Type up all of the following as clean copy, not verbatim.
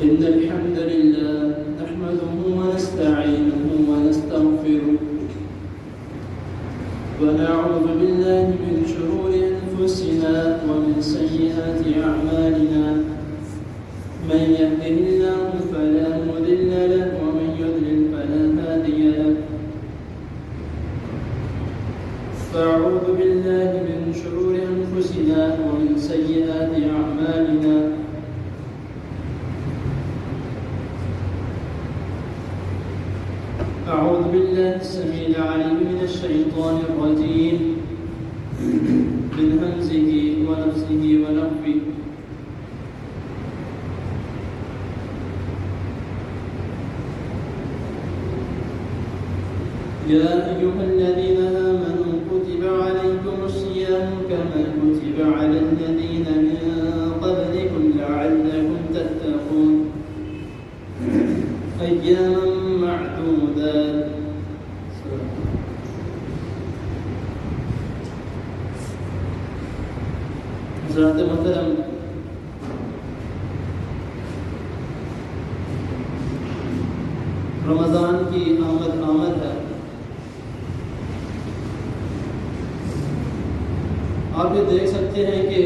إن الحمد لله نحمده ونستعينه ونستغفره ونعوذ بالله من شرور أنفسنا ومن سيئات أعمالنا من يهده الله فلا مضل له ومن يضلل فلا هادي له فأعوذ بالله من شرور أنفسنا ومن سيئات أعمالنا أعوذ بالله السميع العليم من الشيطان الرجيم من همزه ونفسه ونفخه يا أيها الذين آمنوا كتب عليكم الصيام كما كتب على الذين من قبلكم لعلكم تتقون أياما معدودات حضرات محترم، رمضان کی آمد ہے۔ آپ یہ دیکھ سکتے ہیں کہ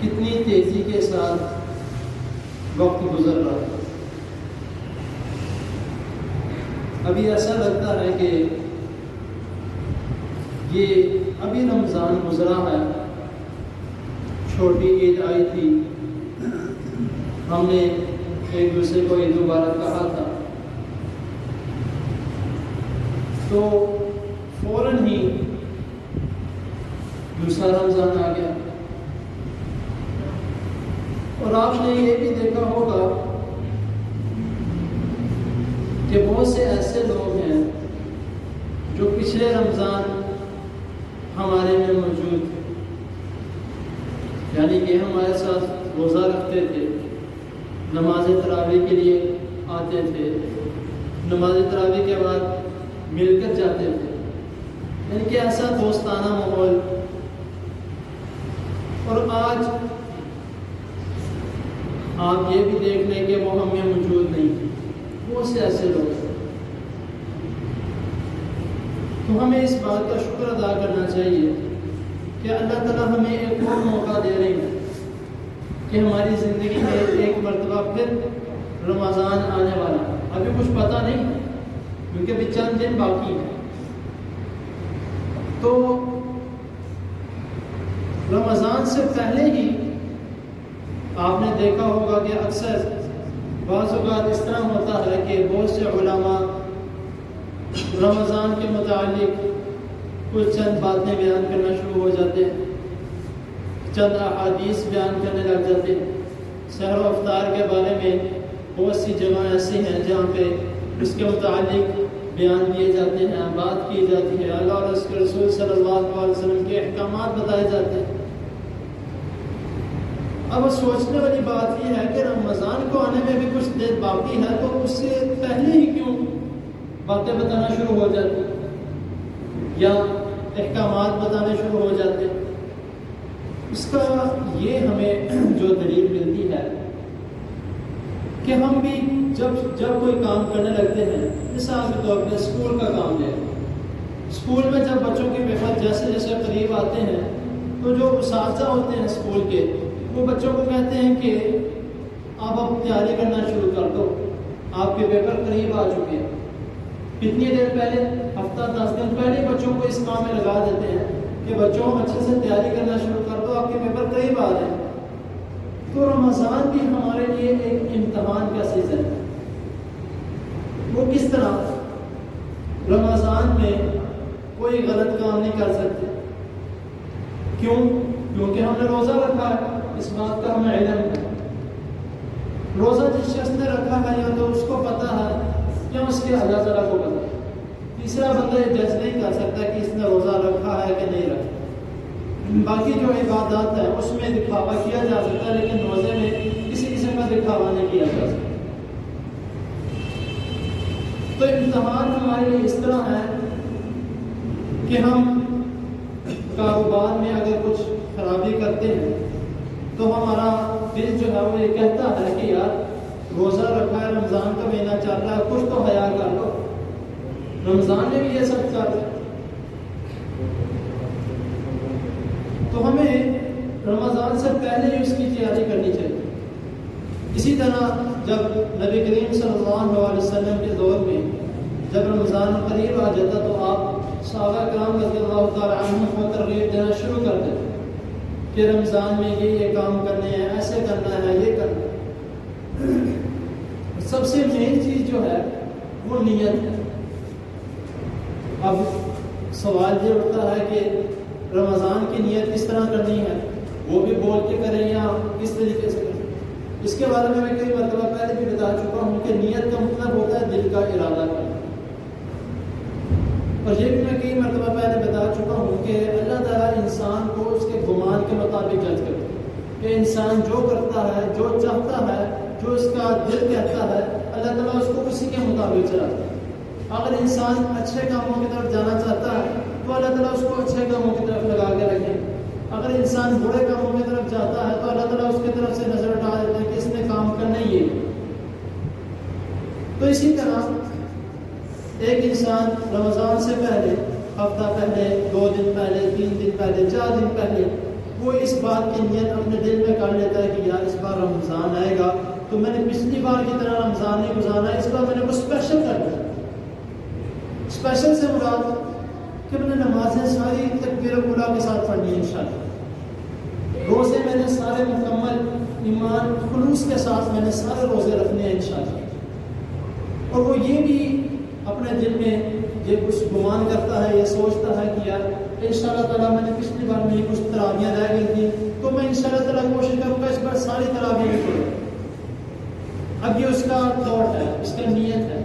کتنی تیزی کے ساتھ وقت گزر رہا ہے۔ ابھی ایسا لگتا ہے کہ یہ ابھی رمضان گزرا ہے، چھوٹی عید آئی تھی، ہم نے ایک دوسرے کو عید مبارک کہا تھا، تو فوراً ہی دوسرا رمضان آ گیا۔ اور آپ نے یہ بھی دیکھا ہوگا کہ بہت سے ایسے لوگ ہیں جو پچھلے رمضان ہمارے میں موجود تھے، یعنی کہ ہمارے ساتھ روزہ رکھتے تھے، نماز تراویح کے لیے آتے تھے، نماز تراویح کے بعد مل کر جاتے تھے، یعنی کہ ایسا دوستانہ ماحول۔ اور آج آپ یہ بھی دیکھ لیں کہ وہ ہم میں موجود نہیں ہیں، بہت سے ایسے لوگ ہیں۔ تو ہمیں اس بات کا شکر ادا کرنا چاہیے کہ اللہ تعالیٰ ہمیں ایک اور موقع دے رہے ہیں کہ ہماری زندگی میں ایک مرتبہ پھر رمضان آنے والا ہے۔ ابھی کچھ پتہ نہیں کیونکہ ابھی چند دن باقی ہیں۔ تو رمضان سے پہلے ہی آپ نے دیکھا ہوگا کہ اکثر بعض اوقات اس طرح ہوتا ہے کہ بہت سے علماء رمضان کے متعلق کچھ چند باتیں بیان کرنا شروع ہو جاتے ہیں، چند احادیث بیان کرنے لگ جاتے ہیں۔ سحر و افطار کے بارے میں بہت سی جگہ ایسی ہیں جہاں پہ اس کے متعلق بیان کیے جاتے ہیں، بات کی جاتی ہے، اللہ اور اس کے رسول صلی اللہ علیہ وسلم کے احکامات بتائے جاتے ہیں۔ اب سوچنے والی بات یہ ہے کہ رمضان کو آنے میں بھی کچھ دیر باقی ہے، تو اس سے پہلے ہی کیوں باتیں بتانا شروع ہو جاتی یا احکامات بتانے شروع ہو جاتے؟ اس کا یہ ہمیں جو دلیل ملتی ہے کہ ہم بھی جب کوئی کام کرنے لگتے ہیں، مثال کے طور پہ اسکول کا کام لیں، اسکول میں جب بچوں کے پیپر جیسے جیسے قریب آتے ہیں تو جو اساتذہ ہوتے ہیں اسکول کے، وہ بچوں کو کہتے ہیں کہ آپ اب تیاری کرنا شروع کر دو، آپ کے پیپر قریب آ چکے ہیں۔ کتنی دیر پہلے، ہفتہ 10 دن پہلے بچوں کو اس کام میں لگا دیتے ہیں کہ بچوں اچھے سے تیاری کرنا شروع کر دو، آپ کے پیپر قریب آ رہے ہیں۔ تو رمضان بھی ہمارے لیے ایک امتحان کا سیزن ہے۔ وہ کس طرح رمضان میں کوئی غلط کام نہیں کر سکتے، کیوں؟ کیونکہ ہم نے روزہ رکھا ہے، اس بات کا ہمیں علم ہے۔ روزہ جس شخص نے رکھا ہے یا تو اس کو پتہ ہے یا اس کے اللہ تعالیٰ کو پتہ ہے۔ تیسرا بندہ یہ جج نہیں کر سکتا کہ اس نے روزہ رکھا ہے کہ نہیں رکھا۔ باقی جو عبادات ہے اس میں دکھاوا کیا جا سکتا ہے، لیکن روزے میں کسی قسم کا دکھاوا نہیں کیا جا سکتا۔ تو امتحان ہمارے لیے اس طرح ہے کہ ہم کاروبار میں اگر کچھ خرابی کرتے ہیں تو ہمارا دل جو ہے وہ یہ کہتا ہے کہ یار روزہ رکھا ہے، رمضان کا مہینہ چل رہا ہے، کچھ تو حیا کر لو، رمضان میں بھی یہ سب کر رہے۔ تو ہمیں رمضان سے پہلے ہی اس کی تیاری کرنی چاہیے۔ اسی طرح جب نبی کریم صلی اللہ علیہ وسلم کے دور میں جب رمضان قریب آ جاتا تو آپ صحابہ کرام رضی اللہ تعالیٰ عنہم کو ترغیب دینا شروع کر دیتے کہ رمضان میں یہ کام کرنے ہیں، ایسے کرنا ہے، یہ کرنا ہے۔ سب سے مین چیز جو ہے وہ نیت ہے۔ اب سوال یہ اٹھتا ہے کہ رمضان کی نیت کس طرح کرنی ہے، وہ بھی بول کے کریں یا کس طریقے سے کریں؟ اس کے بارے میں کئی مرتبہ پہلے بھی بتا چکا ہوں کہ نیت کا مطلب ہوتا ہے دل کا ارادہ کرنا، اور یہ بھی میں کئی مرتبہ پہلے بتا چکا ہوں کہ اللہ تعالیٰ انسان کو اس کے گمان کے مطابق جج کرتا ہے کہ انسان جو کرتا ہے، جو چاہتا ہے، جو اس کا دل کہتا ہے، اللہ تعالیٰ اس کو اسی کے مطابق چلاتا ہے۔ اگر انسان اچھے کاموں کی طرف جانا چاہتا ہے تو اللہ تعالیٰ اس کو اچھے کاموں کی طرف لگا کے رکھے، اگر انسان برے کاموں کی طرف جاتا ہے تو اللہ تعالیٰ اس کی طرف سے نظر ہٹا دیتے ہیں کہ اس نے کام کرنا ہی ہے۔ تو اسی طرح ایک انسان رمضان سے پہلے، ہفتہ پہلے، 2 دن پہلے، 3 دن پہلے، 4 دن پہلے وہ اس بات کی نیت اپنے دل میں کر لیتا ہے کہ یار اس بار رمضان آئے گا تو میں نے پچھلی بار کی طرح رمضان نہیں گزارنا، اس بار میں نے وہ اسپیشل کر دیا۔ اسپیشل سے مراد کہ میں نے نمازیں ساری تکبیر اولیٰ کے ساتھ پڑھنی ہے انشاءاللہ، روزے میں نے سارے مکمل ایمان خلوص کے ساتھ میں نے سارے روزے رکھنے ہیں انشاءاللہ۔ اور وہ یہ بھی اپنے دل میں یہ کچھ گمان کرتا ہے، یہ سوچتا ہے کہ یار انشاءاللہ تعالیٰ میں نے پچھلی بار میں کچھ تراویاں رہ گئی تھیں تو میں انشاءاللہ تعالیٰ کوشش کروں گا اس بار ساری تراویاں بھی پڑھوں۔ اب یہ اس کا تھاٹ ہے، اس کا نیت ہے،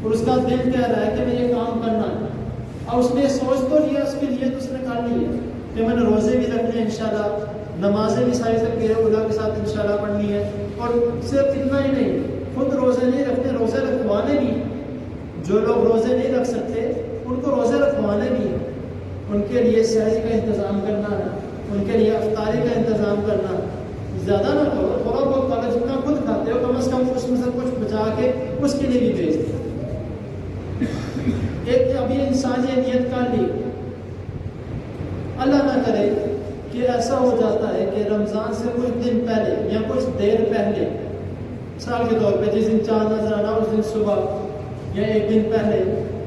اور اس کا دل کہہ رہا ہے کہ میں یہ کام کرنا ہے۔ اب اس نے سوچ تو لیا، اس کی نیت اس نے کر لی ہے کہ میں نے روزے بھی رکھنے ہیں انشاءاللہ، نمازیں بھی ساری تکبیر اولیٰ کے ساتھ انشاءاللہ پڑھنی ہے، اور صرف اتنا ہی نہیں، خود روزے نہیں رکھنے، روزے رکھوانے بھی، جو لوگ روزے نہیں رکھ سکتے ان کو روزے رکھوانے بھی ہیں، ان کے لیے سحری کا انتظام کرنا ہے، ان کے لیے افطاری کا انتظام کرنا ہے۔ زیادہ نہ کرو، تھوڑا بہت کھانا، جتنا خود کھاتے ہو کم از کم اس میں سے کچھ بچا کے اس کے لیے بھی بھیج دو۔ ایک ابھی انسان یہ نیت کر لی، اللہ نہ کرے کہ ایسا ہو جاتا ہے کہ رمضان سے کچھ دن پہلے یا کچھ دیر پہلے، مثال کے طور پہ جس دن چاند نظر آنا اس دن صبح یا 1 دن پہلے،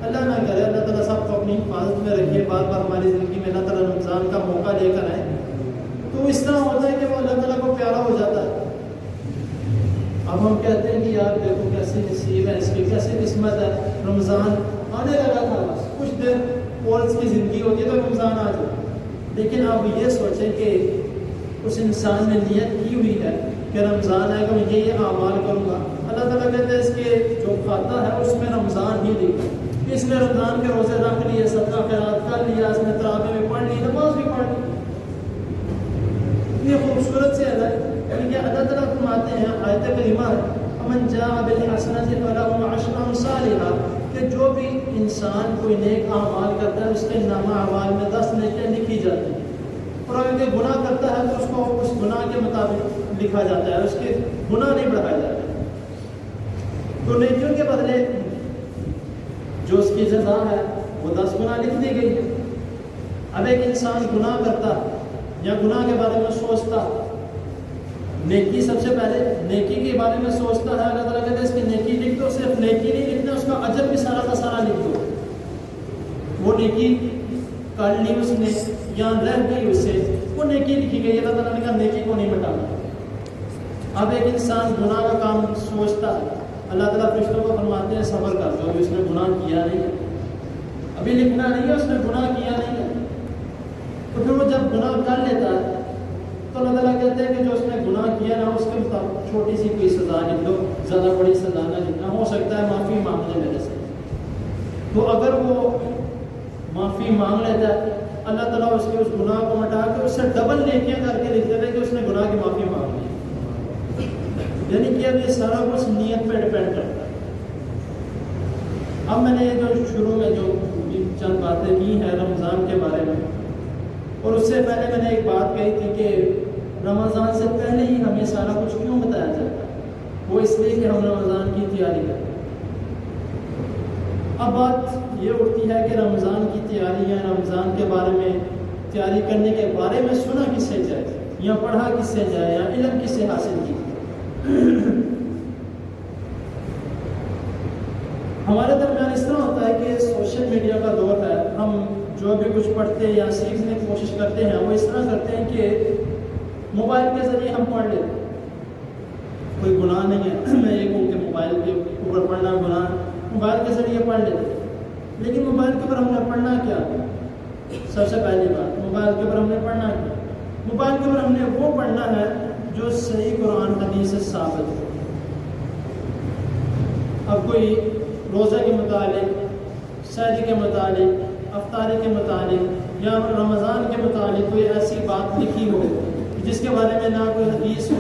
اللہ نہ کرے، اللہ تعالیٰ سب کو اپنی حفاظت میں رکھیے، بار بار ہماری زندگی میں اللہ تعالیٰ رمضان کا موقع لے کر آئے تو اس طرح ہوتا ہے کہ وہ اللہ تعالیٰ کو پیارا ہو جاتا ہے۔ اب ہم کہتے ہیں کہ یار دیکھو کیسی نصیب ہے اس کی، کیسی قسمت ہے، رمضان آنے لگا تھا، بس کچھ دیر اور اس کی زندگی ہوتی ہے تو رمضان آ جائے۔ لیکن اب یہ سوچیں کہ اس انسان نے نیت کی ہوئی ہے کہ رمضان آئے گا میں یہ اعمال کروں گا، اللہ تعالیٰ کہتے ہیں اس کے جو کھاتا ہے اس میں رمضان ہی لکھا، اس نے رمضان کے روزے رکھ لیے، صدقہ خیرات کر لیا، اس نے تراویح میں پڑھ لی، نماز بھی پڑھ لی۔ یہ خوبصورت سے ہے کہ اللہ تعالیٰ فرماتے ہیں، آیت کریمہ ہے، وَمَنْ جَاءَ بِالْحَسَنَةِ فَلَهُ عَشْرُ أَمْثَالِهَا، کہ جو بھی انسان کوئی نیک اعمال کرتا ہے اس کے نامہ اعمال میں 10 نیکیاں لکھی جاتی ہیں، اور اگر کوئی گناہ کرتا ہے تو اس کو اس گناہ کے مطابق لکھا جاتا ہے، اس کے گناہ نہیں بڑھائے جاتے۔ تو نیکیوں کے بدلے جو اس کی جزا ہے وہ 10 گنا لکھ دی گئی ہے۔ اب ایک انسان گناہ کرتا یا گناہ کے بارے میں سوچتا، نیکی سب سے پہلے نیکی کے بارے میں سوچتا ہے، اللہ تعالیٰ کہتے ہیں اس کی نیکی لکھ دو، صرف نیکی نہیں لکھنا، اس کا اجر بھی سارا کا سارا لکھ دو۔ وہ نیکی کر لی اس نے یا رہ گئی اس سے، وہ نیکی لکھی گئی، اللہ تعالیٰ نے کہا نیکی کو نہیں مٹانا۔ اب ایک انسان گناہ کا کام سوچتا ہے، اللہ تعالیٰ فرشتوں کو فرماتے ہیں صبر کر، جو بھی اس نے گناہ کیا نہیں ہے، ابھی لکھنا نہیں ہے، اس نے گناہ کیا نہیں ہے۔ تو پھر وہ جب جب گناہ کر لیتا ہے تو اللہ تعالیٰ کہتے ہیں کہ جو اس نے گناہ کیا نا اس کے مطابق چھوٹی سی کوئی سزا لکھ دو، زیادہ بڑی سزا نہ لکھنا، ہو سکتا ہے معافی مانگ لے میرے سے۔ تو اگر وہ معافی مانگ لیتا ہے اللہ تعالیٰ اس کے اس گناہ کو مٹا کے اس سے ڈبل نیکیاں کر کے لکھ دیتا ہے کہ اس نے گناہ کی معافی مانگ لی۔ یعنی کہ اب یہ سارا کچھ نیت پہ ڈپینڈ کرتا ہے۔ اب میں نے جو شروع میں جو چند باتیں کی ہیں رمضان کے بارے میں، اور اس سے پہلے میں نے ایک بات کہی تھی کہ رمضان سے پہلے ہی ہمیں سارا کچھ کیوں بتایا جاتا ہے؟ وہ اس لیے کہ ہم رمضان کی تیاری کریں۔ اب بات یہ اٹھتی ہے کہ رمضان کی تیاری یا رمضان کے بارے میں تیاری کرنے کے بارے میں سنا کس سے جائے، یا پڑھا کس سے جائے، یا علم کس سے حاصل کی۔ ہمارے درمیان اس طرح ہوتا ہے کہ سوشل میڈیا کا دور ہے، ہم جو بھی کچھ پڑھتے ہیں یا سیکھنے کی کوشش کرتے ہیں وہ اس طرح کرتے ہیں کہ موبائل کے ذریعے ہم پڑھ لیتے ہیں۔ کوئی گناہ نہیں ہے، میں یہ کہوں کہ موبائل کے اوپر پڑھنا گناہ، موبائل کے ذریعے پڑھ لیتے ہیں۔ لیکن موبائل کے اوپر ہم نے پڑھنا کیا؟ سب سے پہلی بات، موبائل کے اوپر ہم نے پڑھنا کیا؟ موبائل کے اوپر ہم نے وہ پڑھنا ہے جو صحیح قرآن حدیث سے ثابت ہو۔ اب کوئی روزہ کے متعلق، سحری کے متعلق، افطاری کے متعلق یا رمضان کے متعلق کوئی ایسی بات لکھی ہو جس کے بارے میں نہ کوئی حدیث ہو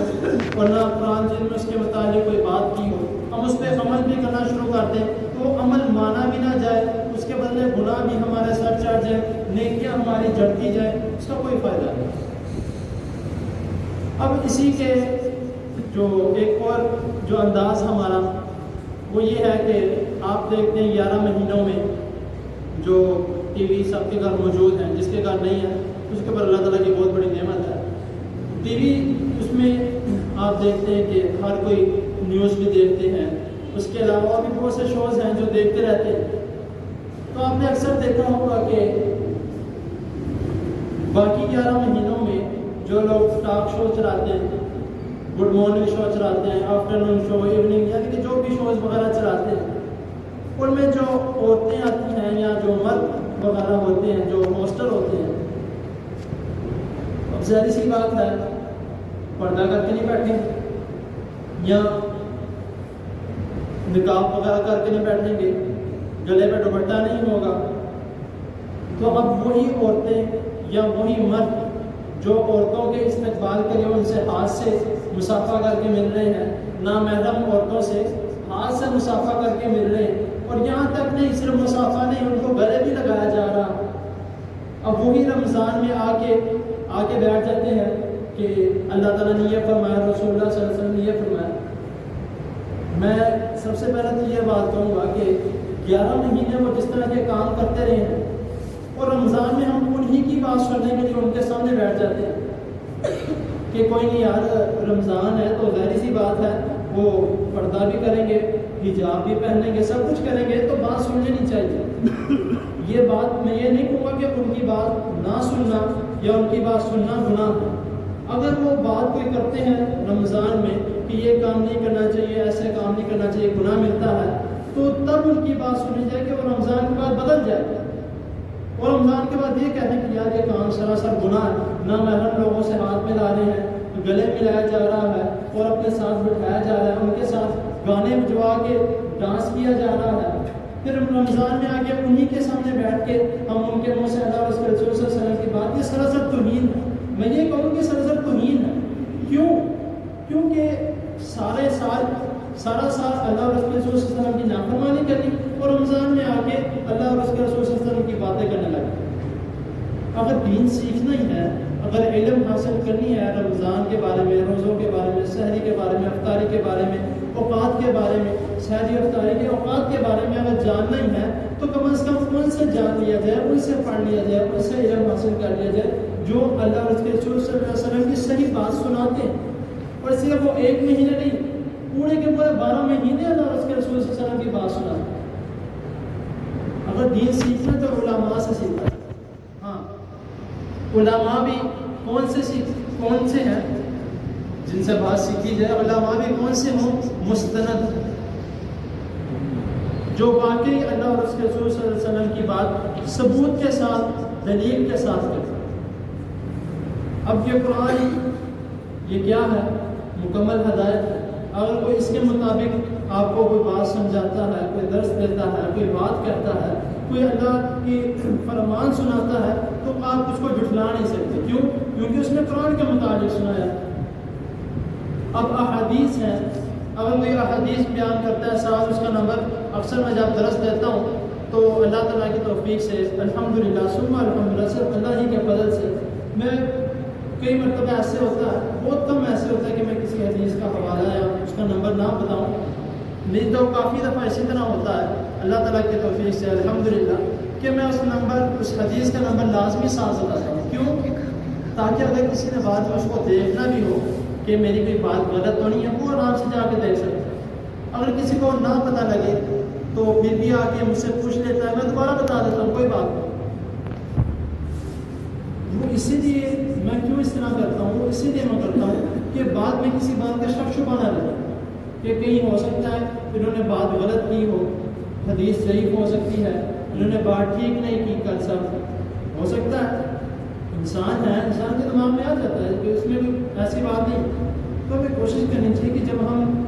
اور نہ قرآن جن میں اس کے متعلق کوئی بات کی ہو، ہم اس پہ عمل بھی کرنا شروع کر دیں تو عمل مانا بھی نہ جائے، اس کے بدلے گناہ بھی ہمارے سر چڑھ جائے، نیکیاں ہماری جڑتی جائے، اس کا کوئی فائدہ نہیں۔ اب اسی کے جو ایک اور جو انداز ہمارا وہ یہ ہے کہ آپ دیکھتے ہیں 11 مہینوں میں جو ٹی وی سب کے گھر موجود ہیں، جس کے گھر نہیں ہے اس کے اوپر اللہ تعالیٰ کی بہت بڑی نعمت ہے۔ ٹی وی اس میں آپ دیکھتے ہیں کہ ہر کوئی نیوز بھی دیکھتے ہیں، اس کے علاوہ بھی بہت سے شوز ہیں جو دیکھتے رہتے ہیں۔ تو آپ نے اکثر دیکھا ہوگا کہ باقی 11 مہینوں میں جو لوگ ٹاک شو چلاتے ہیں، گڈ مارننگ شو چلاتے ہیں، آفٹر نون شو، ایوننگ، یعنی کہ جو بھی شوز وغیرہ چلاتے ہیں، ان میں جو عورتیں آتی ہیں یا جو مرد وغیرہ ہوتے ہیں، جو ہوسٹر ہوتے ہیں، اب ظاہر سی بات ہے پردہ کر کے نہیں بیٹھیں یا نقاب وغیرہ کر کے نہیں بیٹھیں گے، گلے پہ دوپٹہ نہیں ہوگا، تو اب وہی عورتیں یا وہی مرد جو عورتوں کے استقبال کے لیے ان سے ہاتھ سے مصافحہ کر کے مل رہے ہیں، نامحرم عورتوں سے ہاتھ سے مصافحہ کر کے مل رہے ہیں، اور یہاں تک نہیں صرف مصافحہ نہیں، ان کو گلے بھی لگایا جا رہا۔ اب وہی رمضان میں آ کے بیٹھ جاتے ہیں کہ اللہ تعالیٰ نے یہ فرمایا، رسول اللہ صلی اللہ علیہ وسلم نے یہ فرمایا۔ میں سب سے پہلے تو یہ بات کہوں گا کہ 11 مہینے وہ جس طرح کے کام کرتے رہے ہیں، اور رمضان میں ہم انہی کی بات سننے کے لیے ان کے سامنے بیٹھ جاتے ہیں کہ کوئی نہیں یار رمضان ہے تو ظاہر سی بات ہے وہ پردہ بھی کریں گے، حجاب بھی پہنیں گے، سب کچھ کریں گے، تو بات سن لینی چاہیے۔ یہ بات میں یہ نہیں کہوں گا کہ ان کی بات نہ سننا یا ان کی بات سننا گناہ ہے۔ اگر وہ بات کوئی کرتے ہیں رمضان میں کہ یہ کام نہیں کرنا چاہیے، ایسے کام نہیں کرنا چاہیے، گناہ ملتا ہے، تو تب ان کی بات سنی جائے کہ وہ رمضان کے بعد بدل جائے، اور رمضان کے بعد یہ کہتے ہیں کہ یار یہ کام سراسر گناہ ہے، نامحرم لوگوں سے ہاتھ ملا رہے ہیں، گلے ملایا جا رہا ہے اور اپنے ساتھ بٹھایا جا رہا ہے، ان کے ساتھ گانے بجوا کے ڈانس کیا جا رہا ہے۔ پھر رمضان میں آ کے انہی کے سامنے بیٹھ کے ہم ان کے منہ سے اللہ اور اس کے رسول صلی اللہ علیہ وسلم کی بات، یہ سراسر توہین ہے۔ میں یہ کہوں کہ سراسر توہین ہے۔ کیوں؟ کیونکہ سارا سال اللہ اور اس کے رسول صلی اللہ علیہ وسلم کی نافرمانی کرنی، اور رمضان میں آ کے اللہ اور اس کے رسول صلی اللہ علیہ وسلم کی باتیں کرنے لگے۔ اگر دین سیکھنا ہی ہے، اگر علم حاصل کرنی ہے رمضان کے بارے میں، روزوں کے بارے میں، سحری کے بارے میں، افطاری کے بارے میں، اوقات کے بارے میں، سحری افطاری کے اوقات کے بارے میں اگر جاننا ہی ہے تو کم از کم ان سے جان لیا جائے، ان سے پڑھ لیا جائے، ان سے علم حاصل کر لیا جائے جو اللہ اور اس کے رسول صلی اللہ علیہ وسلم کی صحیح بات سناتے ہیں۔ اور صرف وہ ایک مہینے نہیں، پورے کے پورے 12 مہینے اللہ اور اس کے رسول صلی اللہ علیہ وسلم کی بات سناتے ہیں۔ اگر دین سیکھنا تو علماء سے سیکھنا ہے۔ ہاں، علماء بھی کون سے ہیں جن سے بات سیکھی جائے؟ علماء بھی کون سے ہوں؟ مستند، جو واقعی اللہ اور اس کے رسول صلی اللہ علیہ وسلم کی بات ثبوت کے ساتھ، دلیل کے ساتھ کرتے ہیں۔ اب یہ قرآن یہ کیا ہے؟ مکمل ہدایت ہے۔ اگر کوئی اس کے مطابق آپ کو کوئی بات سمجھاتا ہے، کوئی درس دیتا ہے، کوئی بات کہتا ہے، کوئی اللہ کی فرمان سناتا ہے، تو آپ اس کو جھٹلا نہیں سکتے۔ کیوں؟ کیونکہ اس نے قرآن کے مطابق سنایا۔ اب احادیث ہیں، اگر کوئی احادیث بیان کرتا ہے، صاحب اس کا نمبر اکثر میں جب درس دیتا ہوں تو اللہ تعالیٰ کی توفیق سے الحمدللہ ثم الحمدللہ صرف اللہ ہی کے فضل سے میں کئی مرتبہ ایسے ہوتا ہے، بہت کم ایسے ہوتا ہے کہ میں کسی حدیث کا حوالہ یا اس کا نمبر نہ بتاؤں، نہیں تو کافی دفعہ اسی طرح ہوتا ہے اللہ تعالیٰ کی توفیق سے الحمدللہ کہ میں اس حدیث کا نمبر لازمی ساتھ بتاتا ہوں۔ کیوں؟ تاکہ اگر کسی نے بعد میں اس کو دیکھنا بھی ہو کہ میری کوئی بات غلط تو نہیں ہے، وہ آرام سے جا کے دیکھ سکتا ہے۔ اگر کسی کو نہ پتہ لگے تو پھر بھی آ کے مجھ سے پوچھ لیتا ہے، میں دوبارہ بتا دیتا ہوں، کوئی بات نہیں۔ وہ اسی لیے میں کیوں اس طرح کرتا ہوں، وہ اسی لیے میں کرتا ہوں کہ بعد میں کسی بات کا شک شبہ نہ رہے کہ کہیں ہو سکتا ہے انہوں نے بات غلط کی ہو، حدیث ضعیف ہو سکتی ہے، انہوں نے بات ٹھیک نہیں کی، کل سب ہو سکتا ہے، انسان ہے، انسان کے دماغ میں آ جاتا ہے کہ اس میں کوئی ایسی بات نہیں۔ تو ہمیں کوشش کرنی چاہیے کہ جب ہم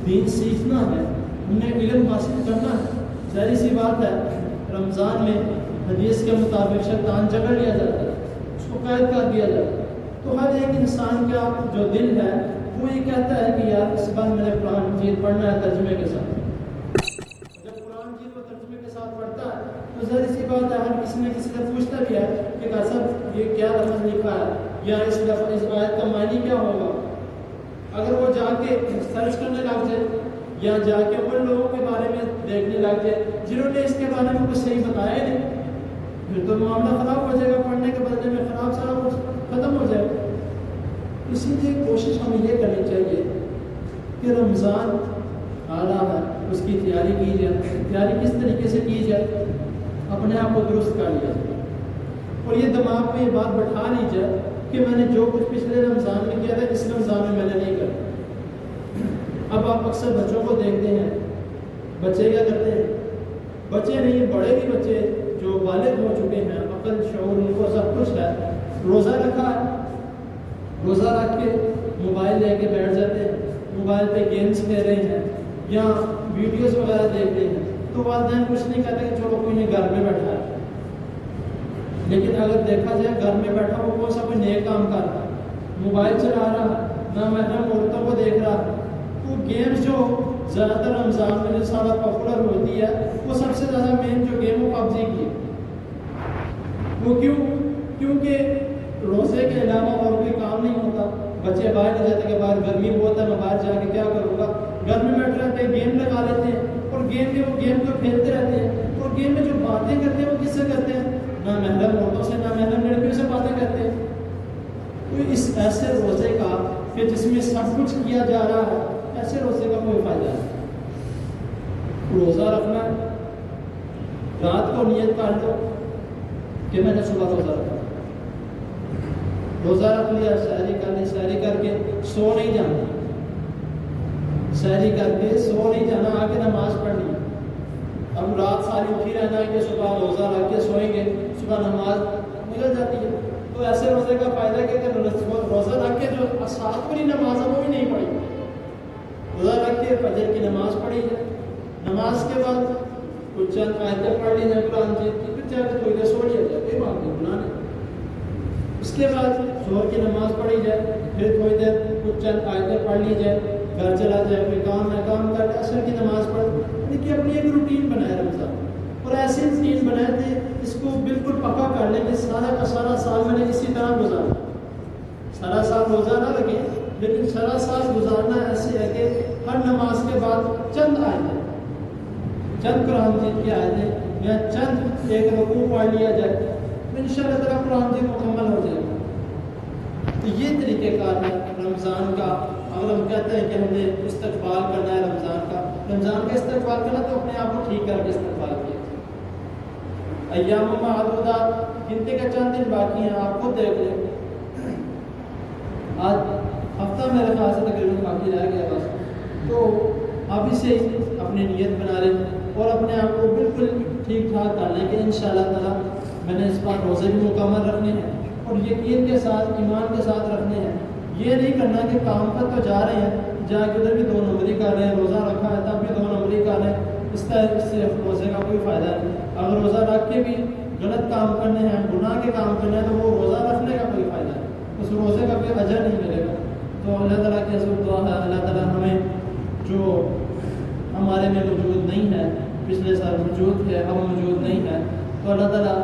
دین سیکھنا ہے، ہم نے علم حاصل کرنا ہے، ظاہری سی بات ہے رمضان میں حدیث کے مطابق شیطان جکڑ لیا جاتا ہے، اس کو قید کر دیا جاتا ہے۔ تو ہر ایک انسان کا جو دل ہے وہ یہ کہتا ہے کہ یار اس بار میں نے قرآن مجید پڑھنا ہے ترجمے کے ساتھ۔ جب قرآن مجید کو ترجمے کے ساتھ پڑھتا ہے تو ظاہری سی بات ہے ہر کسی نے کسی سے پوچھتا بھی ہے کہ صاحب یہ کیا لفظ لکھا ہے یا اس آیت کا معنی کیا ہوگا۔ اگر وہ جا کے سرچ کرنے لگ جائے یا جا کے ان لوگوں کے بارے میں دیکھنے لگ جائے جنہوں نے اس کے بارے میں کچھ صحیح بتایا نہیں، پھر تو معاملہ خراب ہو جائے گا، پڑھنے کے بدلے میں خراب سارا کچھ ختم ہو جائے گا۔ اسی لیے کوشش ہمیں یہ کرنی چاہیے کہ رمضان آ رہا ہے، اس کی تیاری کی جائے۔ تیاری کس طریقے سے کی جائے؟ اپنے آپ کو درست کر لیا جائے اور یہ دماغ میں یہ بات بٹھا لی جائے کہ میں نے جو کچھ پچھلے رمضان میں کیا تھا اس رمضان میں نے نہیں کرا۔ اب آپ اکثر بچوں کو دیکھتے ہیں، بچے کیا کرتے ہیں؟ بچے نہیں، بڑے بھی بچے جو بالغ ہو چکے ہیں، عقل شعور ان کو سب کچھ ہے، روزہ رکھا ہے، روزہ رکھ کے موبائل لے کے بیٹھ جاتے ہیں، موبائل پہ گیمز کھیل رہے ہیں یا ویڈیوز وغیرہ دیکھ رہے ہیں، تو والدین کچھ نہیں کہتے کہ چلو کوئی نہیں گھر میں بیٹھا ہے۔ لیکن اگر دیکھا جائے گھر میں بیٹھا وہ کون سا کوئی نیک کام کر رہا ہے، موبائل چلا رہا ہے، نہ محرم عورتوں کو دیکھ رہا ہے۔ وہ گیمز جو زیادہ تر رمضان میں جو زیادہ پاپولر ہوتی ہے وہ سب سے زیادہ مین جو گیم وہ PUBG کی ہے۔ وہ کیونکہ روزے کے علاوہ اور کوئی کام نہیں ہوتا، بچے باہر نہیں جاتے کہ باہر گرمی بہت ہے، میں باہر جا کے کیا کروں گا، گھر میں بیٹھ رہتے ہیں، گیم لگا لیتے ہیں اور گیم کو کھیلتے رہتے ہیں اور گیم میں جو باتیں کرتے ہیں وہ کس سے کرتے ہیں؟ نہ محرم عورتوں سے، نہ محرم لڑکیوں سے باتیں کرتے ہیں۔ تو اس ایسے روزے کا کہ جس میں سب کچھ کیا جا رہا ہے، ایسے روزے کا کوئی فائدہ نہیں۔ روزہ رکھنا ہے، رات کو نیت کر لو کہ میں نے صبح روزہ رکھا، روزہ رکھ لیا، سحری کر لی، سحری کر کے سو نہیں جانا، سحری کر کے سو نہیں جانا، آ کے نماز پڑھنی۔ اب رات ساری اٹھی رہنا ہے کہ صبح روزہ رکھ کے سوئیں گے، صبح نماز نکل جاتی ہے۔ تو ایسے روزے کا فائدہ کیا کہ روزہ رکھ کے جو سات والی نماز ہے وہ بھی نہیں پڑھی، روزہ رکھ کے فجر کی نماز پڑھی جائے، نماز کے بعد کچھ چند آیتیں پڑھ لی جائے قرآن مجید کی، پھر جا کے تھوڑی دیر سو لیا جائے، کوئی بات نہیں، گناہ نہیں۔ اس کے بعد ظہر کی نماز پڑھی جائے، پھر تھوڑی دیر کچھ چند آیتیں پڑھ لی جائے، گھر چلا جائے، کوئی کام ہے کام کر کے عصر کی نماز پڑھ۔ دیکھیے اپنی ایک روٹین بنائے رمضان، اور ایسی روٹین بنائے تھے اس کو بالکل پکا کر لیں کہ سارا کا سارا سال میں نے اسی طرح گزارا، سارا سال روزہ نہ لگے لیکن سارا سال گزارنا ایسے ہے کہ ہر نماز کے بعد چند آیتیں، چند قرآن مجید کی آیتیں یا چند ایک رکوع پڑھ لیا جائے، انشاءاللہ تعالیٰ قرآن مجید مکمل ہو جائے گا۔ تو یہ طریقہ کار ہے رمضان کا۔ اگر ہم کہتے ہیں کہ ہم نے استقبال کرنا ہے رمضان کا استقبال کرنا تو اپنے آپ کو ٹھیک کر کے استقبال کیا۔ ایام معدودات، گنتی کا چند دن باقی ہیں، آپ خود دیکھ لیں، آج ہفتہ میرے خیال سے تقریباً باقی رہ گیا بس، تو آپ اسے اپنی نیت بنا لیں اور اپنے آپ کو بالکل ٹھیک ٹھاک کر لیں کہ انشاءاللہ تعالیٰ میں نے اس بار روزے بھی مکمل رکھنے ہیں اور یقین کے ساتھ ایمان کے ساتھ رکھنے ہیں. یہ نہیں کرنا کہ کام پر تو جا رہے ہیں، جا کے ادھر بھی 2 نمبری کر رہے ہیں، روزہ رکھا ہے تب بھی 2 نمبری کر رہے ہیں، اس طرح اس سے روزے کا کوئی فائدہ نہیں. اگر روزہ رکھ کے بھی غلط کام کرنے ہیں، گناہ کے کام کرنے ہیں، تو وہ روزہ رکھنے کا کوئی فائدہ نہیں، اس روزے کا کوئی اجر نہیں ملے گا. تو اللہ تعالیٰ کی حضور دعا ہے اللہ تعالیٰ ہمیں جو ہمارے میں موجود نہیں ہے، پچھلے سال موجود ہے اب موجود نہیں ہے، تو اللہ تعالیٰ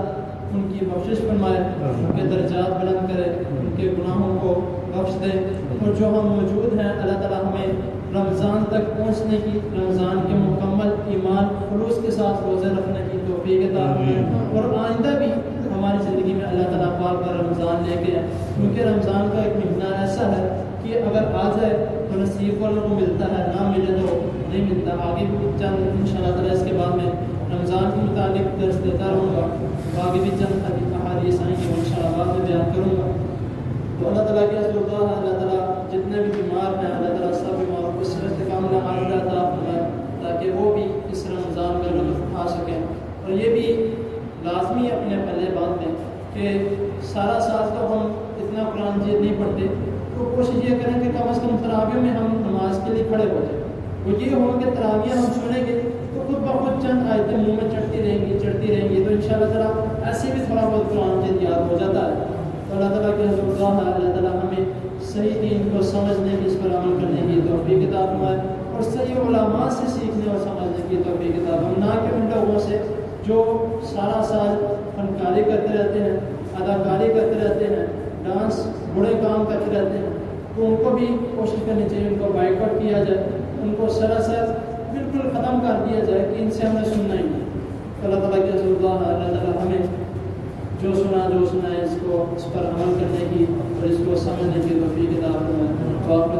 ان کی بخشش فرمائے، ان کے درجات بلند کرے، ان کے گناہوں کو بخش دے. اور جو ہم موجود ہیں اللہ تعالیٰ ہمیں رمضان تک پہنچنے کی، رمضان کے مکمل ایمان خلوص کے ساتھ روزے رکھنے کی توفیق عطا فرمائے. اور آئندہ بھی ہماری زندگی میں اللہ تعالیٰ پاک کا رمضان لے کے آئے، کیونکہ رمضان کا ایک مہینہ ایسا ہے کہ اگر آ جائے تو نصیب والوں کو ملتا ہے، نہ ملے تو نہیں ملتا. آگے بھی چند انشاءاللہ تعالیٰ اس کے بعد میں رمضان کے متعلق درس دیتا رہوں گا، آگے بھی چند احادیث آئیں گے انشاءاللہ بعد میں بیان کروں گا. تو اللہ تعالیٰ کی حضور دعا ہے اللہ تعالیٰ جتنے بھی بیمار ہیں اللہ تعالیٰ سب بیماروں کو صحت کاملہ عاجلہ عطا فرمائے، تاکہ وہ بھی اس رمضان کا لطف اٹھا سکیں. اور یہ بھی لازمی اپنے پلے بات میں کہ سارا سال تو ہم اتنا قرآن مجید نہیں پڑھتے، تو کوشش یہ کریں کہ کم از کم تراویح میں ہم نماز کے لیے کھڑے ہو جائیں. وہ یہ ہو کہ تراویح ہم سنیں گے تو خود بخود چند آیتیں منہ میں چڑھتی رہیں گی تو انشاءاللہ تعالیٰ ایسے بھی تھوڑا بہت قرآن مجید یاد ہو جاتا ہے. تو اللہ تعالیٰ کی حضور دعا ہے اللہ تعالیٰ ہمیں صحیح دین کو سمجھنے کی، اس پر عمل کرنے کی توفیق عطا فرمائے، اور صحیح علماء سے سیکھنے اور سمجھنے کی توفیق عطا فرمائے، نہ کہ ان لوگوں سے جو سارا سال فنکاری کرتے رہتے ہیں، اداکاری کرتے رہتے ہیں، ڈانس بڑے کام کرتے رہتے ہیں. تو ان کو بھی کوشش کرنی چاہیے، ان کو بائیکاٹ کیا جائے، ان کو سراسر بالکل ختم کر دیا جائے کہ ان سے ہمیں سننا ہی نہیں. اللہ تعالیٰ کی حضور دعا ہے اللہ تعالیٰ ہمیں جو سنا ہے اس پر عمل کرنے کی اور اس کو سمجھنے کی توفیق عطا فرمائے.